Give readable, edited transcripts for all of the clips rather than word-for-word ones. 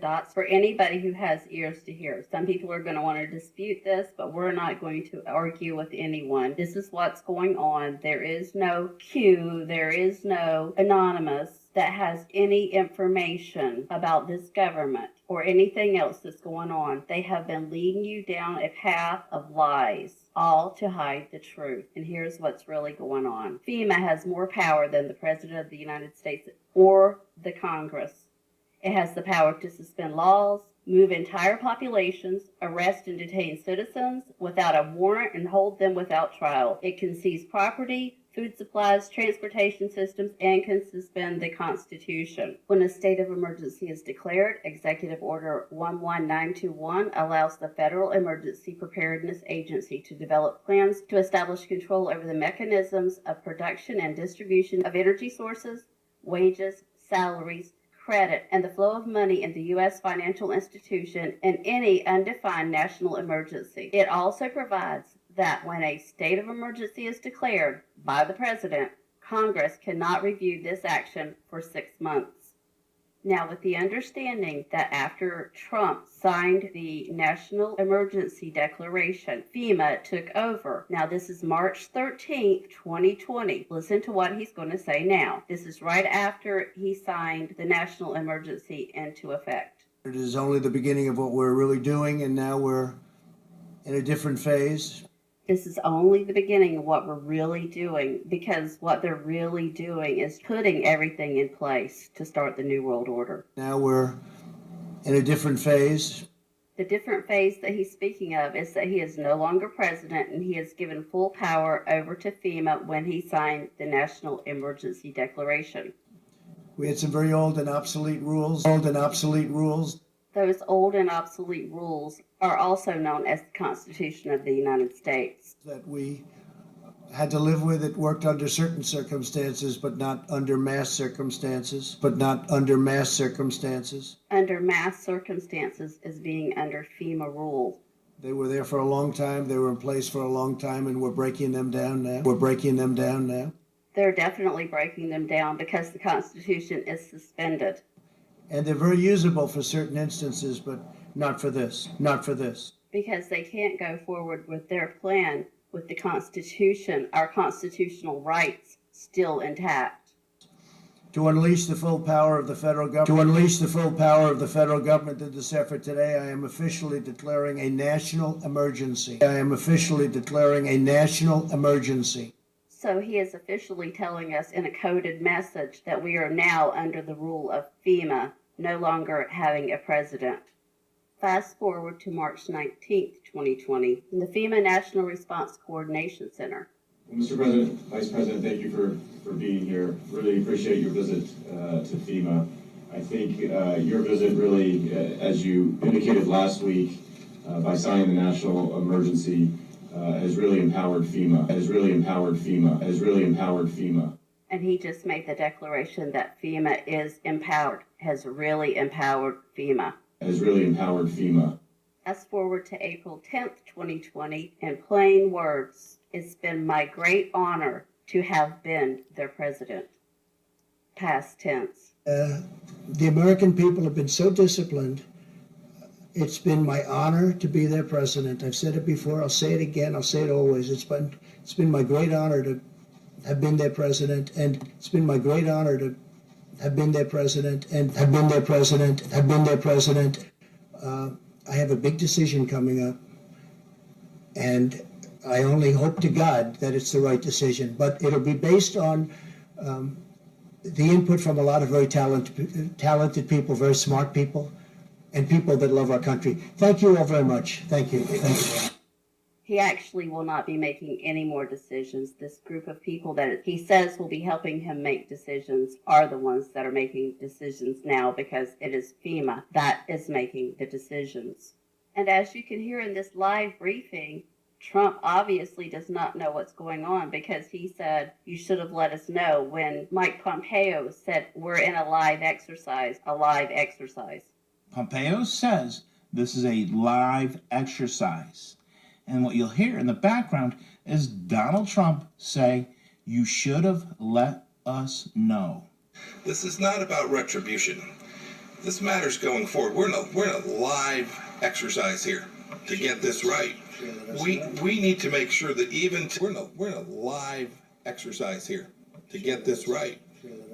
dots for anybody who has ears to hear. Some people are going to want to dispute this, but we're not going to argue with anyone. This is what's going on. There is no Q, there is no anonymous that has any information about this government or anything else that's going on. They have been leading you down a path of lies, all to hide the truth. And here's what's really going on. FEMA has more power than the President of the United States or the Congress. It has the power to suspend laws, move entire populations, arrest and detain citizens without a warrant, and hold them without trial. It can seize property, food supplies, transportation systems, and can suspend the Constitution. When a state of emergency is declared, Executive Order 11921 allows the Federal Emergency Preparedness Agency to develop plans to establish control over the mechanisms of production and distribution of energy sources, wages, salaries, credit, and the flow of money in the U.S. financial institution in any undefined national emergency. It also provides that when a state of emergency is declared by the President, Congress cannot review this action for 6 months. Now, with the understanding that after Trump signed the National Emergency Declaration, FEMA took over. Now, this is March 13th, 2020. Listen to what he's going to say now. This is right after he signed the National Emergency into effect. It is only the beginning of what we're really doing, and now we're in a different phase. This is only the beginning of what we're really doing, because what they're really doing is putting everything in place to start the New World Order. Now we're in a different phase. The different phase that he's speaking of is that he is no longer president, and he has given full power over to FEMA when he signed the National Emergency Declaration. We had some very old and obsolete rules. Those old and obsolete rules are also known as the Constitution of the United States. That we had to live with. It worked under certain circumstances, but not under mass circumstances. Under mass circumstances is being under FEMA rule. They were there for a long time. They were in place for a long time, and we're breaking them down now. They're definitely breaking them down because the Constitution is suspended. And they're very usable for certain instances, but not for this. Because they can't go forward with their plan with the Constitution, our constitutional rights still intact. To unleash the full power of the federal government. In this effort today, I am officially declaring a national emergency. So he is officially telling us in a coded message that we are now under the rule of FEMA, no longer having a president. Fast forward to March 19th, 2020, in the FEMA National Response Coordination Center. Well, Mr. President, Vice President, thank you for being here. Really appreciate your visit to FEMA. I think your visit really, as you indicated last week, by signing the national emergency, has really empowered FEMA. And he just made the declaration that FEMA is empowered, has really empowered FEMA. Fast forward to April 10th, 2020, in plain words, it's been my great honor to have been their president. Past tense. The American people have been so disciplined. It's been my honor to be their president. I've said it before, I'll say it again, I'll say it always. It's been my great honor to have been their president, and it's been my great honor to have been their president. I have a big decision coming up, and I only hope to God that it's the right decision, but it'll be based on the input from a lot of very talented people, very smart people, and people that love our country. Thank you all very much. Thank you. He actually will not be making any more decisions. This group of people that he says will be helping him make decisions are the ones that are making decisions now, because it is FEMA that is making the decisions. And as you can hear in this live briefing, Trump obviously does not know what's going on, because he said, you should have let us know, when Mike Pompeo said, we're in a live exercise. Pompeo says this is a live exercise. And what you'll hear in the background is Donald Trump say, you should have let us know. This is not about retribution. This matters going forward. We're in a live exercise here to get this right. We need to make sure that we're in a live exercise here to get this right.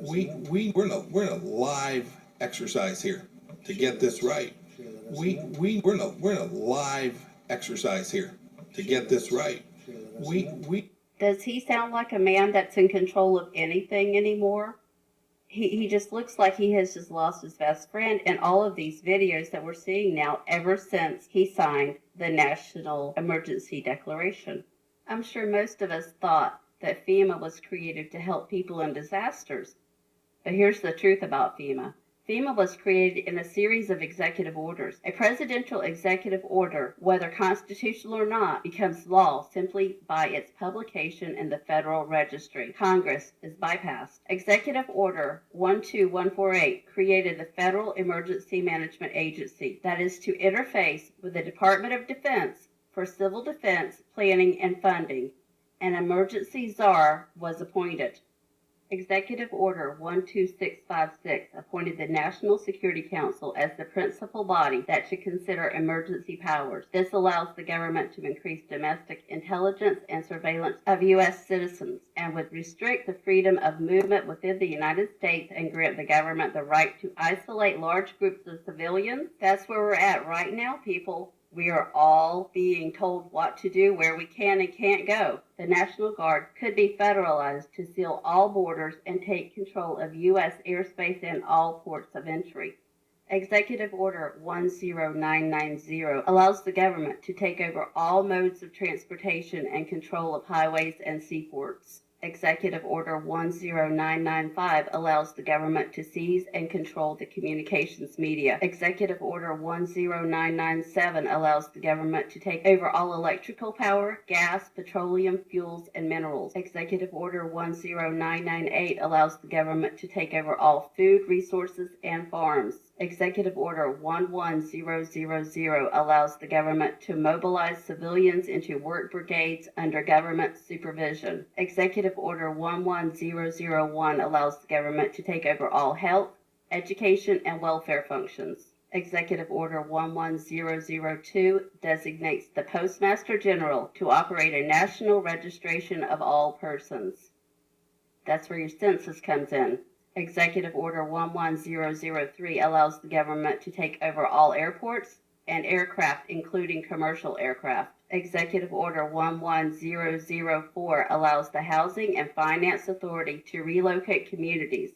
We're in a live exercise here to get this right. We're in a live exercise here to get this right. Does he sound like a man that's in control of anything anymore? He just looks like he has just lost his best friend in all of these videos that we're seeing now ever since he signed the National Emergency Declaration. I'm sure most of us thought that FEMA was created to help people in disasters. But here's the truth about FEMA. FEMA was created in a series of executive orders. A presidential executive order, whether constitutional or not, becomes law simply by its publication in the Federal Registry. Congress is bypassed. Executive Order 12148 created the Federal Emergency Management Agency, that is to interface with the Department of Defense for civil defense planning and funding. An emergency czar was appointed. Executive Order 12656 appointed the National Security Council as the principal body that should consider emergency powers. This allows the government to increase domestic intelligence and surveillance of U.S. citizens and would restrict the freedom of movement within the United States and grant the government the right to isolate large groups of civilians. That's where we're at right now, people. We are all being told what to do, where we can and can't go. The National Guard could be federalized to seal all borders and take control of U.S. airspace and all ports of entry. Executive Order 10990 allows the government to take over all modes of transportation and control of highways and seaports. Executive Order 10995 allows the government to seize and control the communications media. Executive Order 10997 allows the government to take over all electrical power, gas, petroleum, fuels, and minerals. Executive Order 10998 allows the government to take over all food resources and farms. Executive Order 11000 allows the government to mobilize civilians into work brigades under government supervision. Executive Order 11001 allows the government to take over all health, education, and welfare functions. Executive Order 11002 designates the Postmaster General to operate a national registration of all persons. That's where your census comes in. Executive Order 11003 allows the government to take over all airports and aircraft, including commercial aircraft. Executive Order 11004 allows the Housing and Finance Authority to relocate communities,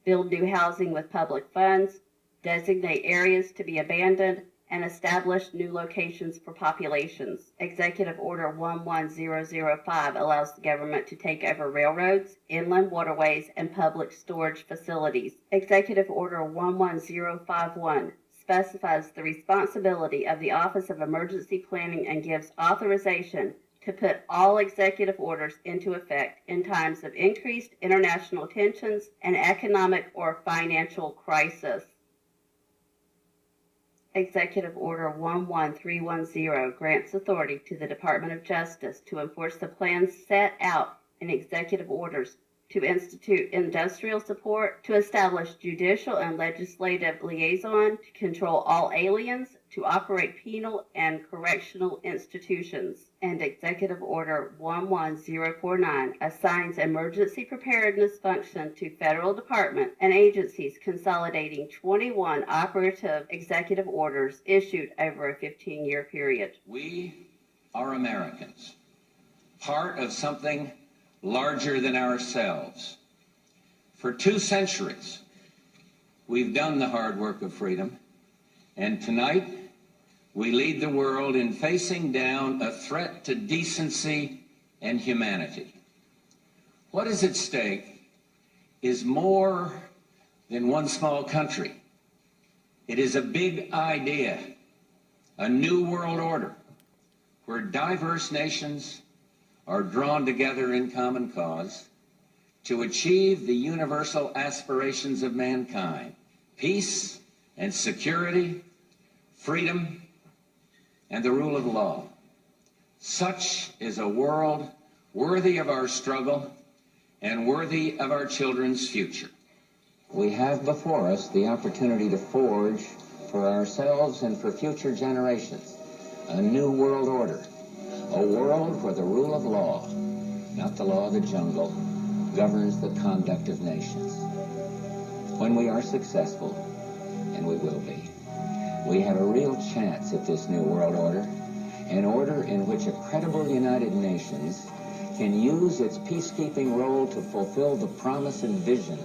build new housing with public funds, designate areas to be abandoned, and establish new locations for populations. Executive Order 11005 allows the government to take over railroads, inland waterways, and public storage facilities. Executive Order 11051 specifies the responsibility of the Office of Emergency Planning and gives authorization to put all executive orders into effect in times of increased international tensions and economic or financial crisis. Executive Order 11310 grants authority to the Department of Justice to enforce the plans set out in executive orders, to institute industrial support, to establish judicial and legislative liaison, to control all aliens, to operate penal and correctional institutions. And Executive Order 11049 assigns emergency preparedness function to federal departments and agencies, consolidating 21 operative executive orders issued over a 15-year period. We are Americans, part of something larger than ourselves. For 2 centuries, we've done the hard work of freedom, and tonight we lead the world in facing down a threat to decency and humanity. What is at stake is more than one small country. It is a big idea, a new world order, where diverse nations are drawn together in common cause to achieve the universal aspirations of mankind: peace and security, freedom, and the rule of law. Such is a world worthy of our struggle and worthy of our children's future. We have before us the opportunity to forge for ourselves and for future generations a new world order, a world where the rule of law, not the law of the jungle, governs the conduct of nations. When we are successful, and we will be, we have a real chance at this new world order, an order in which a credible United Nations can use its peacekeeping role to fulfill the promise and vision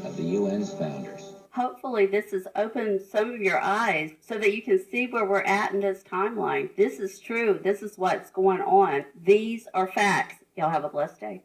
of the UN's founders. Hopefully this has opened some of your eyes so that you can see where we're at in this timeline. This is true. This is what's going on. These are facts. Y'all have a blessed day.